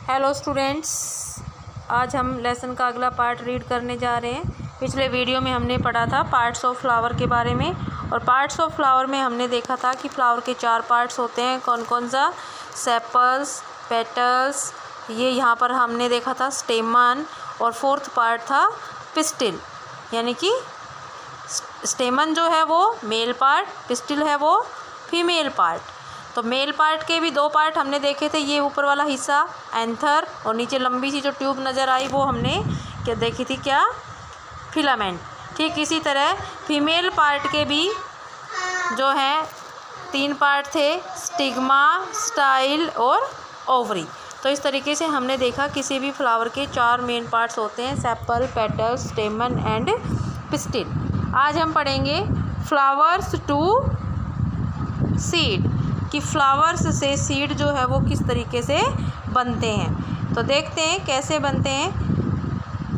Hello students, आज हम lesson का अगला पार्ट रीड करने जा रहे हैं। पिछले वीडियो में हमने पढ़ा था पार्ट्स ऑफ फ्लावर के बारे में, और पार्ट्स ऑफ फ्लावर में हमने देखा था कि फ्लावर के 4 पार्ट्स होते हैं। कौन कौन सा? सेपल्स, पेटल्स, ये यहाँ पर हमने देखा था स्टेमन, और 4th पार्ट था पिस्टिल, यानी कि स्टेमन जो है वो मेल पार्ट, पिस्टिल है वो फीमेल पार्ट। तो मेल पार्ट के भी 2 पार्ट हमने देखे थे, ये ऊपर वाला हिस्सा एंथर, और नीचे लंबी सी जो ट्यूब नज़र आई वो हमने क्या देखी थी, क्या? फिलामेंट। ठीक इसी तरह फीमेल पार्ट के भी जो हैं 3 पार्ट थे, स्टिग्मा, स्टाइल और ओवरी। तो इस तरीके से हमने देखा किसी भी फ्लावर के 4 मेन पार्ट्स होते हैं, सेपल, पेटल्स, स्टेमन एंड पिस्टिल। आज हम पढ़ेंगे फ्लावर्स टू सीड, कि फ्लावर्स से सीड जो है वो किस तरीके से बनते हैं। तो देखते हैं कैसे बनते हैं,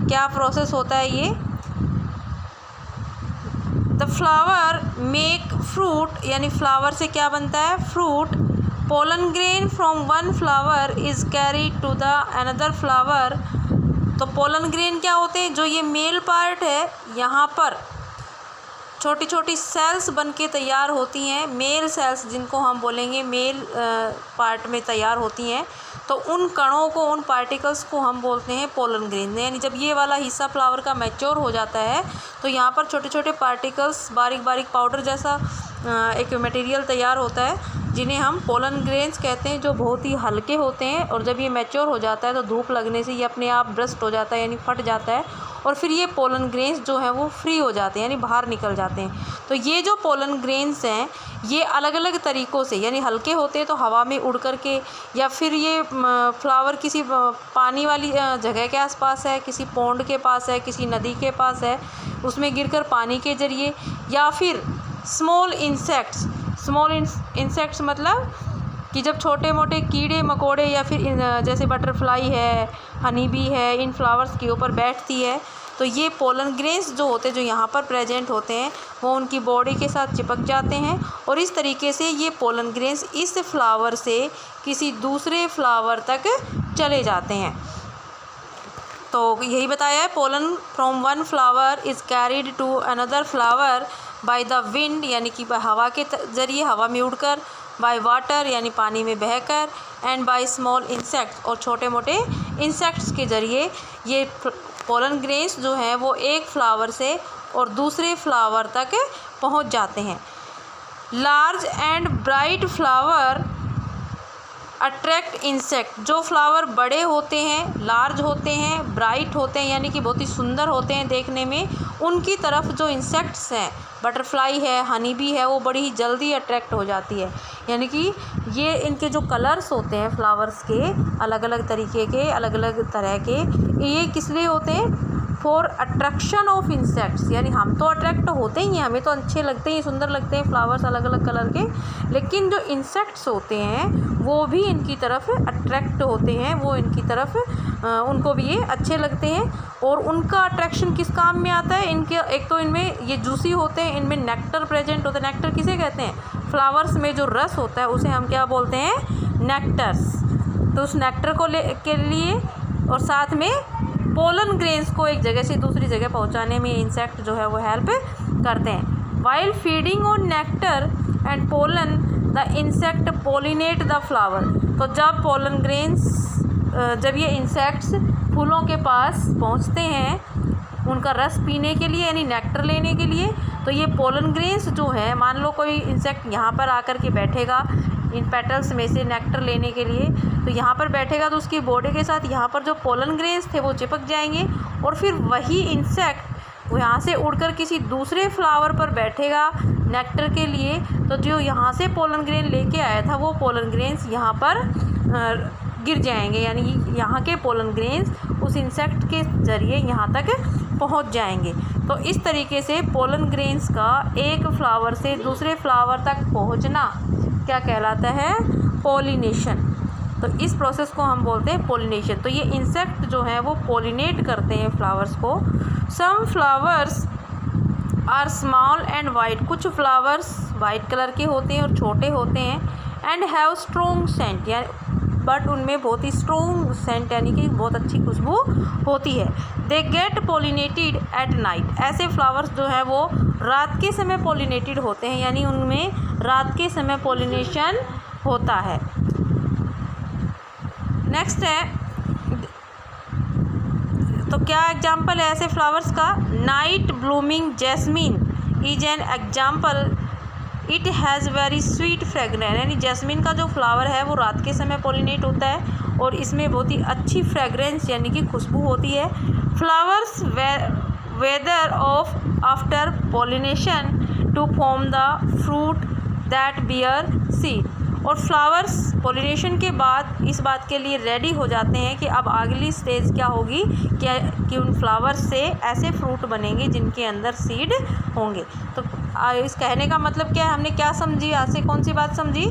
क्या प्रोसेस होता है ये। द फ्लावर मेक फ्रूट, यानी फ्लावर से क्या बनता है? Fruit. Pollen grain from one flower is carried to the another flower. तो पोलन ग्रेन क्या होते हैं? जो ये मेल पार्ट है, यहाँ पर छोटी छोटी सेल्स बन के तैयार होती हैं, मेल सेल्स जिनको हम बोलेंगे मेल पार्ट में तैयार होती हैं। तो उन कणों को, उन पार्टिकल्स को हम बोलते हैं पोलन ग्रेन। यानी जब ये वाला हिस्सा फ्लावर का मैच्योर हो जाता है तो यहाँ पर छोटे छोटे पार्टिकल्स, बारीक बारीक पाउडर जैसा एक मटेरियल तैयार होता है, जिन्हें हम पोलन ग्रेन्स कहते हैं, जो बहुत ही हल्के होते हैं। और जब ये मैच्योर हो जाता है तो धूप लगने से ये अपने आप ब्रस्ट हो जाता है, यानी फट जाता है, और फिर ये पोलन ग्रेन्स जो हैं वो फ्री हो जाते हैं, यानी बाहर निकल जाते हैं। तो ये जो पोलन ग्रेन्स हैं ये अलग अलग तरीक़ों से, यानी हल्के होते हैं तो हवा में उड़ कर के, या फिर ये फ्लावर किसी पानी वाली जगह के आसपास है, किसी पौंड के पास है, किसी नदी के पास है, उसमें गिरकर पानी के ज़रिए, या फिर स्मॉल इंसेक्ट्स मतलब कि जब छोटे मोटे कीड़े मकोड़े या फिर जैसे बटरफ्लाई है, हनी बी है, इन फ्लावर्स के ऊपर बैठती है, तो ये पोलन ग्रेन्स जो होते हैं, जो यहाँ पर प्रेजेंट होते हैं, वो उनकी बॉडी के साथ चिपक जाते हैं, और इस तरीके से ये पोलन ग्रेन्स इस फ्लावर से किसी दूसरे फ्लावर तक चले जाते हैं। तो यही बताया है, pollen from one flower is carried to another flower by the wind, यानी कि हवा के ज़रिए, हवा में उड़कर, बाय वाटर यानी पानी में बहकर, एंड बाय स्मॉल इंसेक्ट्स, और छोटे मोटे इंसेक्ट्स के ज़रिए ये पोलन ग्रेन्स जो हैं वो एक फ्लावर से और दूसरे फ्लावर तक पहुंच जाते हैं। Large and bright flower attract insect. जो फ्लावर बड़े होते हैं, लार्ज होते हैं, ब्राइट होते हैं, यानी कि बहुत ही सुंदर होते हैं देखने में, उनकी तरफ जो इंसेक्ट्स हैं, बटरफ्लाई है, हनी बी है, वो बड़ी ही जल्दी अट्रैक्ट हो जाती है। यानी कि ये इनके जो कलर्स होते हैं फ्लावर्स के, अलग अलग तरीके के, अलग अलग तरह के, ये किस लिए होते हैं? For attraction of insects. यानी हम तो अट्रैक्ट होते ही हैं, हमें तो अच्छे लगते हैं, सुंदर लगते हैं फ्लावर्स अलग अलग कलर के, लेकिन जो इंसेक्ट्स होते हैं वो भी इनकी तरफ अट्रैक्ट होते हैं, वो इनकी तरफ उनको भी ये अच्छे लगते हैं। और उनका अट्रैक्शन किस काम में आता है? इनके एक तो इनमें ये जूसी होते हैं, इनमें नेक्टर प्रेजेंट होता है। नेक्टर किसे कहते हैं? फ्लावर्स में जो रस होता है उसे हम क्या बोलते हैं? नेक्टर्स। तो उस नेक्टर को के लिए, और साथ में पोलन ग्रेन्स को एक जगह से दूसरी जगह पहुंचाने में इंसेक्ट जो है वो हेल्प करते हैं। While feeding on nectar and pollen the insect pollinate the flower. तो जब पोलन ग्रेन्स, जब ये इंसेक्ट्स फूलों के पास पहुंचते हैं उनका रस पीने के लिए, यानी नेक्टर लेने के लिए, तो ये पोलन ग्रेन्स जो है, मान लो कोई इंसेक्ट यहाँ पर आकर के बैठेगा इन पेटल्स में से नेक्टर लेने के लिए, तो यहाँ पर बैठेगा तो उसकी बॉडी के साथ यहाँ पर जो पोलन ग्रेन्स थे वो चिपक जाएंगे, और फिर वही इंसेक्ट वो यहाँ से उड़कर किसी दूसरे फ्लावर पर बैठेगा नेक्टर के लिए। तो जो यहाँ से पोलन ग्रेन लेके आया था वो पोलन ग्रेन्स यहाँ पर गिर जाएंगे, यानी यहाँ के पोलन ग्रेन्स उस इंसेक्ट के ज़रिए यहाँ तक पहुँच जाएंगे। तो इस तरीके से पोलन ग्रेन्स का एक फ्लावर से दूसरे फ्लावर तक पहुँचना क्या कहलाता है? पॉलिनेशन। तो इस प्रोसेस को हम बोलते हैं पॉलिनेशन। तो ये इंसेक्ट जो हैं वो पॉलिनेट करते हैं फ्लावर्स को। Some flowers are small and white. कुछ फ्लावर्स वाइट कलर के होते हैं और छोटे होते हैं। And have strong scent, but उनमें बहुत ही स्ट्रॉन्ग सेंट यानी कि बहुत अच्छी खुशबू होती है। They get pollinated at night, ऐसे फ्लावर्स जो है वो रात के समय पोलिनेटेड होते हैं, यानी उनमें रात के समय पोलिनेशन होता है। नेक्स्ट है, तो क्या एग्जाम्पल है ऐसे फ्लावर्स का? Night blooming jasmine is an example, it has very sweet fragrance, यानी जैस्मिन का जो फ्लावर है वो रात के समय पोलिनेट होता है और इसमें बहुत ही अच्छी फ्रेगरेंस यानी कि खुशबू होती है। Flowers wither off after pollination to form the fruit that bear seed, और फ्लावर्स पोलिनेशन के बाद इस बात के लिए रेडी हो जाते हैं कि अब अगली स्टेज क्या होगी, क्या कि उन फ्लावर्स से ऐसे फ्रूट बनेंगे जिनके अंदर सीड होंगे। तो इस कहने का मतलब क्या है, हमने क्या समझी आज से, कौन सी बात समझी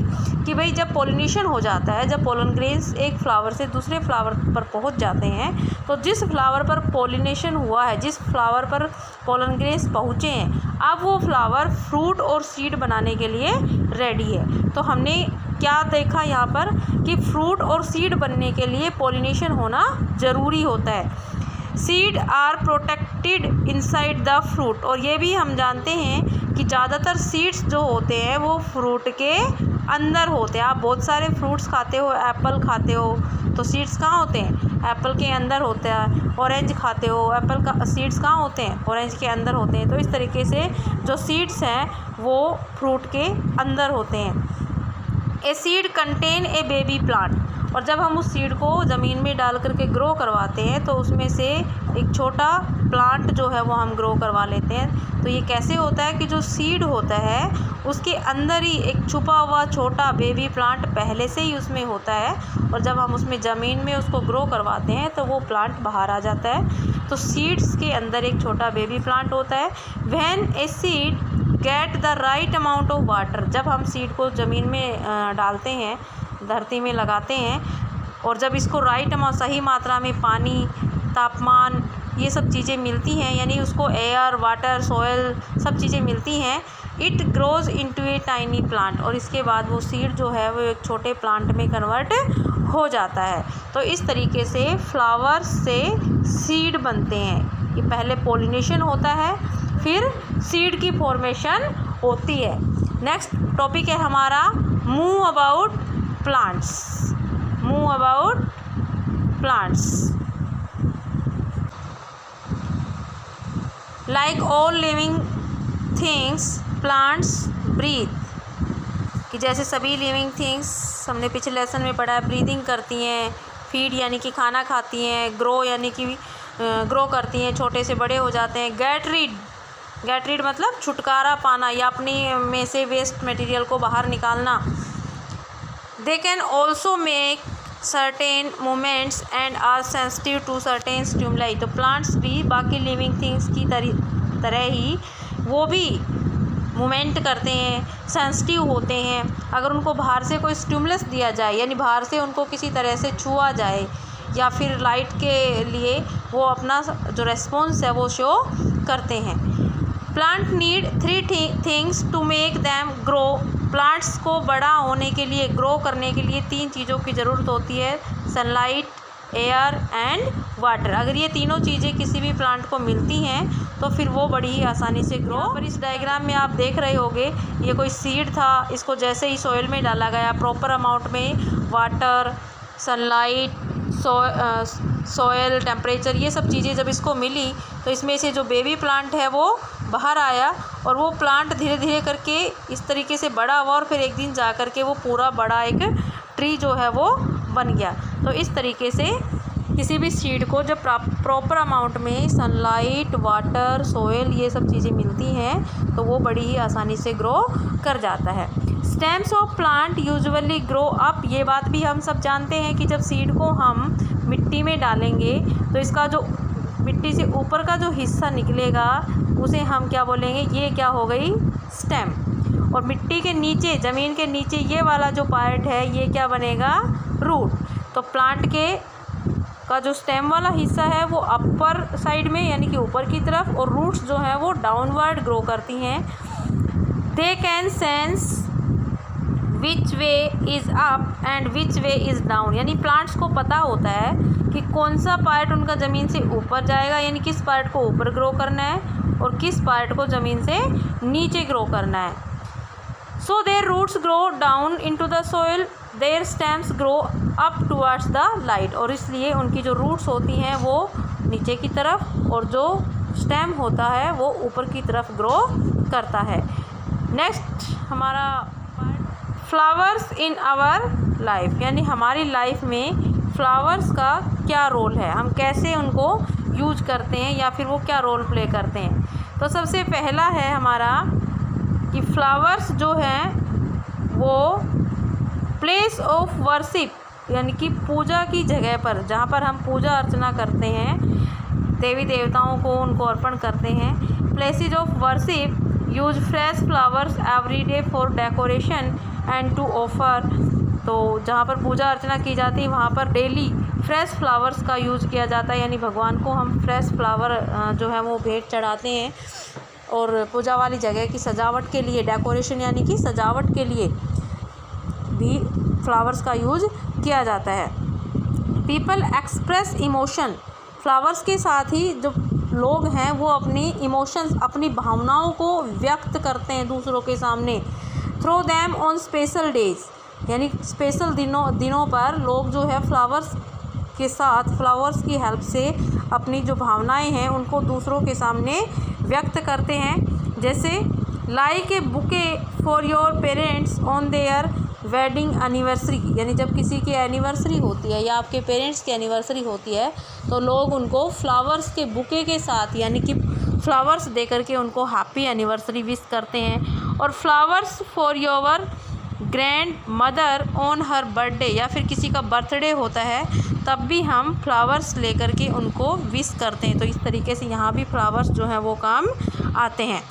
कि भाई जब पोलिनेशन हो जाता है, जब पोलन ग्रेन्स एक फ्लावर से दूसरे फ्लावर पर पहुंच जाते हैं, तो जिस फ्लावर पर पोलिनेशन हुआ है, जिस फ्लावर पर पोलन ग्रेन्स पहुँचे हैं, अब वो फ्लावर फ्रूट और सीड बनाने के लिए रेडी है। तो हमने क्या देखा यहाँ पर कि फ्रूट और सीड बनने के लिए पोलिनेशन होना ज़रूरी होता है। Seed are protected inside the fruit, और ये भी हम जानते हैं कि ज़्यादातर सीड्स जो होते हैं वो फ्रूट के अंदर होते हैं। आप बहुत सारे फ्रूट्स खाते हो, एप्पल खाते हो तो सीड्स कहाँ होते हैं? एप्पल के अंदर होते हैं। ऑरेंज खाते हो, एप्पल का सीड्स कहाँ होते हैं? ऑरेंज के अंदर होते हैं। तो इस तरीके से जो सीड्स हैं वो फ्रूट के अंदर होते हैं। A seed contain a baby plant, और जब हम उस सीड को ज़मीन में डाल करके ग्रो करवाते हैं तो उसमें से एक छोटा प्लांट जो है वो हम ग्रो करवा लेते हैं। तो ये कैसे होता है कि जो सीड होता है उसके अंदर ही एक छुपा हुआ छोटा बेबी प्लांट पहले से ही उसमें होता है, और जब हम उसमें ज़मीन में उसको ग्रो करवाते हैं तो वो प्लांट बाहर आ जाता है। तो सीड्स के अंदर एक छोटा बेबी प्लांट होता है। When a seed get the right amount of water, जब हम सीड को ज़मीन में डालते हैं, धरती में लगाते हैं, और जब इसको राइट अमाउंट सही मात्रा में पानी, तापमान, ये सब चीज़ें मिलती हैं, यानी उसको एयर, वाटर, सॉयल सब चीज़ें मिलती हैं, it grows into a tiny plant, और इसके बाद वो सीड जो है वो एक छोटे प्लांट में कन्वर्ट हो जाता है। तो इस तरीके से फ्लावर्स से सीड बनते हैं। ये पहले पोलिनेशन होता है, फिर सीड की फॉर्मेशन होती है। नेक्स्ट टॉपिक है हमारा move about plants. Move about plants. Like all living things plants breathe, कि जैसे सभी लिविंग थिंग्स हमने पिछले लेसन में पढ़ा है, ब्रीदिंग करती हैं, फीड यानी कि खाना खाती हैं, ग्रो यानी कि ग्रो करती हैं, छोटे से बड़े हो जाते हैं। गेट रीड मतलब छुटकारा पाना या अपनी में से वेस्ट मटेरियल को बाहर निकालना। They can also make certain movements and are sensitive to certain stimuli, तो प्लांट्स भी बाकी लिविंग थिंग्स की तरह ही वो भी मूवमेंट करते हैं, सेंसिटिव होते हैं। अगर उनको बाहर से कोई स्टिमुलस दिया जाए, यानी बाहर से उनको किसी तरह से छुआ जाए या फिर लाइट के लिए, वो अपना जो रेस्पॉन्स है वो शो करते हैं। Plant need 3 things to make them grow, plants को बड़ा होने के लिए, ग्रो करने के लिए 3 चीज़ों की ज़रूरत होती है, सनलाइट, एयर एंड वाटर। अगर ये तीनों चीज़ें किसी भी प्लांट को मिलती हैं तो फिर वो बड़ी ही आसानी से ग्रो। पर इस डायग्राम में आप देख रहे होंगे ये कोई सीड था, इसको जैसे ही सॉइल में डाला गया, प्रॉपर अमाउंट में वाटर, सनलाइट, सॉयल, टेम्परेचर, ये सब चीज़ें जब इसको मिली तो इसमें से जो बेबी प्लांट है वो बाहर आया, और वो प्लांट धीरे धीरे करके इस तरीके से बड़ा हुआ, और फिर एक दिन जा कर के वो पूरा बड़ा एक ट्री जो है वो बन गया। तो इस तरीके से किसी भी सीड को जब प्रॉपर अमाउंट में सनलाइट, वाटर, सॉयल, ये सब चीज़ें मिलती हैं तो वो बड़ी ही आसानी से ग्रो कर जाता है। Stems of plant usually grow up, ये बात भी हम सब जानते हैं कि जब सीड को हम मिट्टी में डालेंगे तो इसका जो मिट्टी से ऊपर का जो हिस्सा निकलेगा उसे हम क्या बोलेंगे, ये क्या हो गई, स्टेम। और मिट्टी के नीचे, ज़मीन के नीचे ये वाला जो पार्ट है ये क्या बनेगा, रूट। तो प्लांट के का जो स्टेम वाला हिस्सा है वो अपर साइड में यानी कि ऊपर की तरफ, और रूट्स जो हैं वो डाउनवर्ड ग्रो करती हैं। They can sense which way is up and which way is down, यानी प्लांट्स को पता होता है कि कौन सा पार्ट उनका ज़मीन से ऊपर जाएगा, यानी किस पार्ट को ऊपर ग्रो करना है और किस पार्ट को ज़मीन से नीचे ग्रो करना है। So their roots grow down into the soil, their stems grow up towards the light, और इसलिए उनकी जो रूट्स होती हैं वो नीचे की तरफ और जो स्टेम होता है वो ऊपर की तरफ ग्रो करता है। नेक्स्ट हमारा फ्लावर्स इन आवर लाइफ, यानी हमारी लाइफ में फ्लावर्स का क्या रोल है, हम कैसे उनको यूज करते हैं या फिर वो क्या रोल प्ले करते हैं। तो सबसे पहला है हमारा कि फ्लावर्स जो हैं वो प्लेस ऑफ वर्शिप, यानी कि पूजा की जगह पर, जहाँ पर हम पूजा अर्चना करते हैं, देवी देवताओं को उनको अर्पण करते हैं। Places of worship use fresh flowers every day for decoration and to offer, तो जहाँ पर पूजा अर्चना की जाती है वहाँ पर डेली फ्रेश फ्लावर्स का यूज़ किया जाता है, यानी भगवान को हम फ्रेश फ्लावर जो है वो भेंट चढ़ाते हैं। और पूजा वाली जगह की सजावट के लिए, डेकोरेशन यानी कि सजावट के लिए भी फ्लावर्स का यूज़ किया जाता है। पीपल एक्सप्रेस इमोशन, फ्लावर्स के साथ ही जो लोग हैं वो अपनी इमोशंस, अपनी भावनाओं को व्यक्त करते हैं दूसरों के सामने। Throw them on special days, यानी स्पेशल दिनों पर लोग जो है फ्लावर्स के साथ, फ्लावर्स की हेल्प से अपनी जो भावनाएं हैं उनको दूसरों के सामने व्यक्त करते हैं। जैसे like a bouquet for your parents on their wedding anniversary, यानी जब किसी की एनिवर्सरी होती है या आपके पेरेंट्स की एनिवर्सरी होती है तो लोग उनको फ्लावर्स के बुके के साथ, यानी कि फ्लावर्स दे करके उनको हैप्पी एनिवर्सरी विश करते हैं। और flowers for your grand mother on her birthday, या फिर किसी का बर्थडे होता है तब भी हम फ्लावर्स लेकर के उनको विश करते हैं। तो इस तरीके से यहाँ भी फ्लावर्स जो हैं वो काम आते हैं।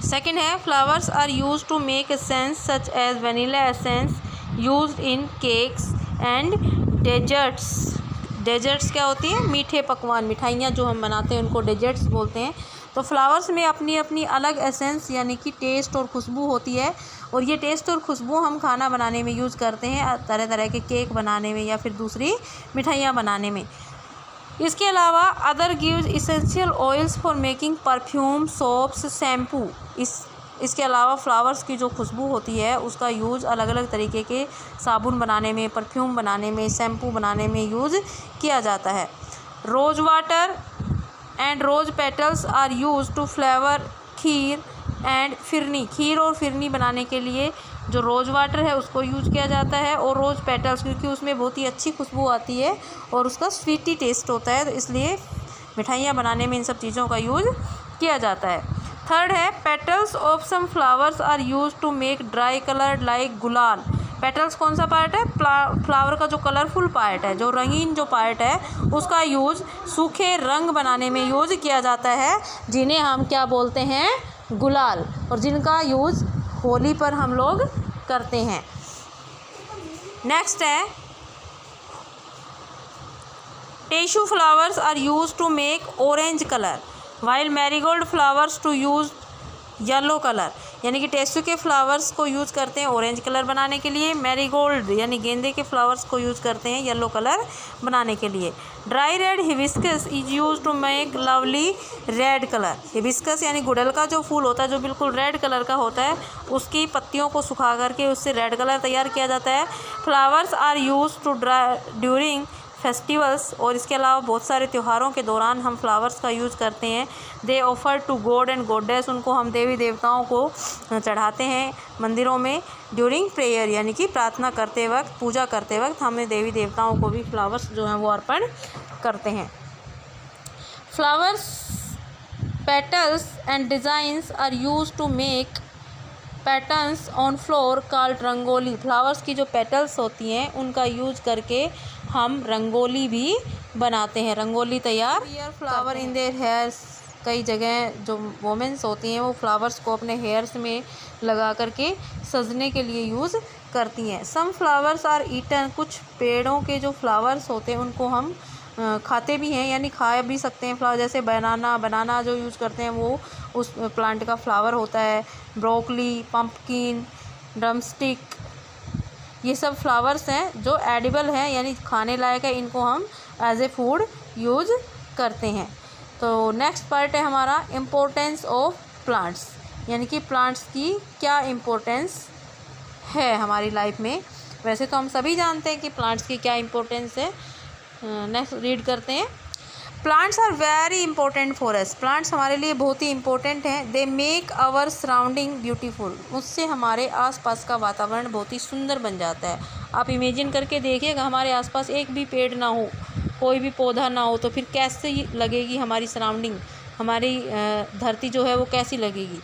सेकेंड है flowers are use to make essence such as vanilla essence used in cakes and desserts. Desserts क्या होती हैं? मीठे पकवान, मिठाइयाँ जो हम बनाते हैं उनको डेजर्ट्स बोलते हैं। तो फ्लावर्स में अपनी अपनी अलग एसेंस यानी कि टेस्ट और खुशबू होती है, और ये टेस्ट और खुशबू हम खाना बनाने में यूज़ करते हैं, तरह तरह के केक बनाने में या फिर दूसरी मिठाइयाँ बनाने में। इसके अलावा other gives essential oils for making perfume, soaps, shampoo. इसके अलावा फ्लावर्स की जो खुशबू होती है उसका यूज़ अलग अलग तरीके के साबुन बनाने में, परफ्यूम बनाने में, शैम्पू बनाने में यूज़ किया जाता है। Rose water and rose petals are use to flavour kheer and phirni. Kheer और फिरनी बनाने के लिए जो रोज़ वाटर है उसको यूज़ किया जाता है, और रोज़ पेटल्स क्योंकि उसमें बहुत ही अच्छी खुशबू आती है और उसका स्वीटी टेस्ट होता है, तो इसलिए मिठाइयाँ बनाने में इन सब चीज़ों का यूज़ किया जाता है। थर्ड है petals of some flowers are use to make dry colour like gulal. Petals कौन सा पार्ट है? फ्लावर का जो कलरफुल पार्ट है, जो रंगीन जो पार्ट है, उसका यूज़ सूखे रंग बनाने में यूज़ किया जाता है, जिन्हें हम क्या बोलते हैं? गुलाल, और जिनका यूज़ होली पर हम लोग करते हैं। नेक्स्ट है tissue flowers are use to make orange colour while marigold flowers to use yellow colour. यानी कि टिश्यू के फ्लावर्स को यूज़ करते हैं ऑरेंज कलर बनाने के लिए, मैरीगोल्ड यानी गेंदे के फ्लावर्स को यूज़ करते हैं येलो कलर बनाने के लिए। Dry red hibiscus is use to make lovely red colour. Hibiscus यानी गुड़हल का जो फूल होता है जो बिल्कुल रेड कलर का होता है, उसकी पत्तियों को सुखा करके उससे रेड कलर तैयार किया जाता है। Flowers are use to during festivals, और इसके अलावा बहुत सारे त्योहारों के दौरान हम फ्लावर्स का यूज़ करते हैं। They offer to god and goddess, उनको हम देवी देवताओं को चढ़ाते हैं मंदिरों में। ड्यूरिंग प्रेयर यानी कि प्रार्थना करते वक्त, पूजा करते वक्त हमें देवी देवताओं को भी फ्लावर्स जो हैं वो अर्पण करते हैं। Flowers petals and designs are use to make patterns on floor called rangoli. Flowers की जो पेटल्स होती हैं उनका यूज करके हम रंगोली भी बनाते हैं, रंगोली तैयार। फ्लावर इन देयर हेयर्स, कई जगह जो वोमेंस होती हैं वो फ्लावर्स को अपने हेयर्स में लगा करके सजने के लिए यूज़ करती हैं। सम फ्लावर्स आर ईटन, कुछ पेड़ों के जो फ्लावर्स होते हैं उनको हम खाते भी हैं, यानी खा भी सकते हैं फ्लावर। जैसे बनाना जो यूज़ करते हैं वो उस प्लांट का फ्लावर होता है। ब्रोकली, पम्पकिन, ड्रमस्टिक, ये सब फ्लावर्स हैं जो एडिबल हैं यानी खाने लायक है, इनको हम एज ए फूड यूज़ करते हैं। तो नेक्स्ट पार्ट है हमारा इम्पोर्टेंस ऑफ प्लांट्स, यानी कि प्लांट्स की क्या इम्पोर्टेंस है हमारी लाइफ में। वैसे तो हम सभी जानते हैं कि प्लांट्स की क्या इम्पोर्टेंस है। नेक्स्ट रीड करते हैं। Plants are very important for us. Plants हमारे लिए बहुत ही इंपॉर्टेंट हैं। They make our surrounding beautiful. उससे हमारे आसपास का वातावरण बहुत ही सुंदर बन जाता है। आप इमेजिन करके देखिएगा, हमारे आसपास एक भी पेड़ ना हो, कोई भी पौधा ना हो, तो फिर कैसे लगेगी हमारी सराउंडिंग, हमारी धरती जो है वो कैसी लगेगी।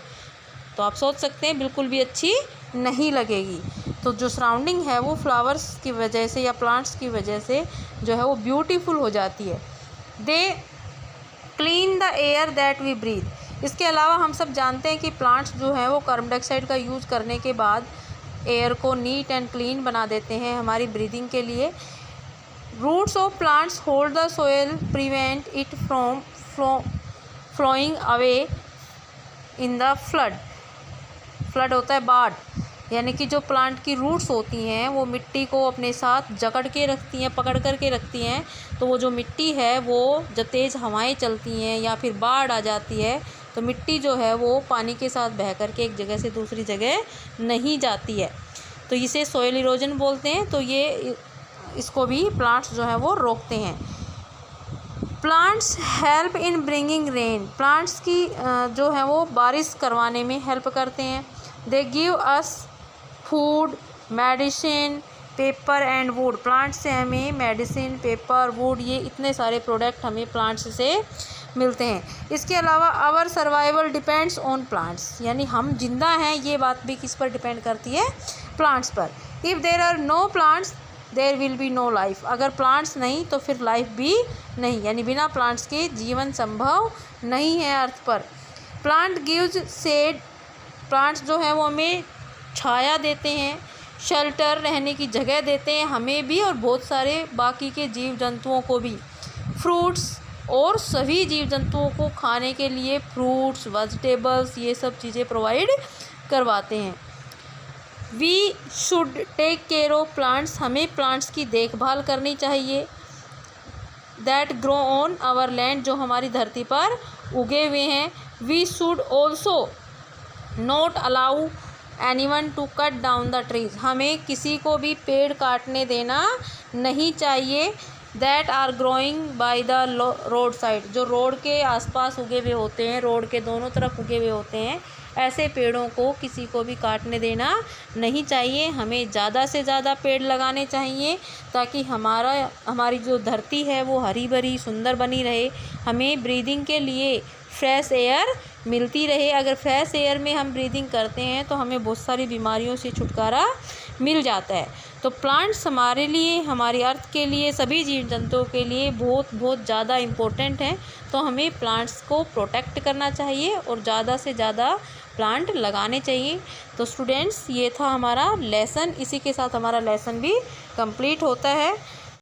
तो आप सोच सकते हैं बिल्कुल भी अच्छी नहीं लगेगी। तो जो सराउंडिंग है वो फ्लावर्स की वजह से या प्लांट्स की वजह से जो है वो ब्यूटीफुल हो जाती है। They clean the air that we breathe. इसके अलावा हम सब जानते हैं कि प्लांट्स जो हैं वो कार्बन डाइऑक्साइड का यूज़ करने के बाद एयर को नीट एंड क्लीन बना देते हैं हमारी ब्रीदिंग के लिए। Roots of plants hold the soil, prevent it from flowing away in the flood. Flood होता है बाढ़, यानी कि जो प्लांट की रूट्स होती हैं वो मिट्टी को अपने साथ जकड़ के रखती हैं, पकड़ कर के रखती हैं। तो वो जो मिट्टी है वो जब तेज़ हवाएं चलती हैं या फिर बाढ़ आ जाती है तो मिट्टी जो है वो पानी के साथ बह कर के एक जगह से दूसरी जगह नहीं जाती है। तो इसे सोइल इरोजन बोलते हैं। तो ये इसको भी प्लांट्स जो है वो रोकते हैं। Plants help in bringing rain. Plants की जो है वो बारिश करवाने में हेल्प करते हैं। They give us food, medicine, paper and would. Plants से हमें मेडिसिन, पेपर, वुड, ये इतने सारे प्रोडक्ट हमें प्लांट्स से मिलते हैं। इसके अलावा our survival depends on plants, यानी हम जिंदा हैं ये बात भी किस पर डिपेंड करती है, प्लांट्स पर। If there are no plants there will be no life. अगर प्लांट्स नहीं तो फिर लाइफ भी नहीं, यानी बिना प्लांट्स के जीवन संभव नहीं है अर्थ पर। Plant gives shade. प्लांट्स जो है वो हमें छाया देते हैं, शेल्टर, रहने की जगह देते हैं हमें भी और बहुत सारे बाकी के जीव जंतुओं को भी। फ्रूट्स, और सभी जीव जंतुओं को खाने के लिए फ्रूट्स, वेजिटेबल्स, ये सब चीज़ें प्रोवाइड करवाते हैं। We should take care of plants. हमें प्लांट्स की देखभाल करनी चाहिए। That grow on our land, जो हमारी धरती पर उगे हुए हैं। We should also not allow anyone to cut down the trees. हमें किसी को भी पेड़ काटने देना नहीं चाहिए। That are growing by the road side, जो रोड के आसपास उगे हुए होते हैं, रोड के दोनों तरफ उगे हुए होते हैं, ऐसे पेड़ों को किसी को भी काटने देना नहीं चाहिए। हमें ज़्यादा से ज़्यादा पेड़ लगाने चाहिए ताकि हमारी जो धरती है वो हरी भरी सुंदर बनी रहे, हमें ब्रीदिंग के लिए फ्रेश एयर मिलती रहे। अगर फ्रेश एयर में हम ब्रीदिंग करते हैं तो हमें बहुत सारी बीमारियों से छुटकारा मिल जाता है। तो प्लांट्स हमारे लिए, हमारी अर्थ के लिए, सभी जीव जंतुओं के लिए बहुत बहुत ज़्यादा इम्पोर्टेंट हैं। तो हमें प्लांट्स को प्रोटेक्ट करना चाहिए और ज़्यादा से ज़्यादा प्लांट लगाने चाहिए। तो स्टूडेंट्स, ये था हमारा लेसन। इसी के साथ हमारा लेसन भी कंप्लीट होता है।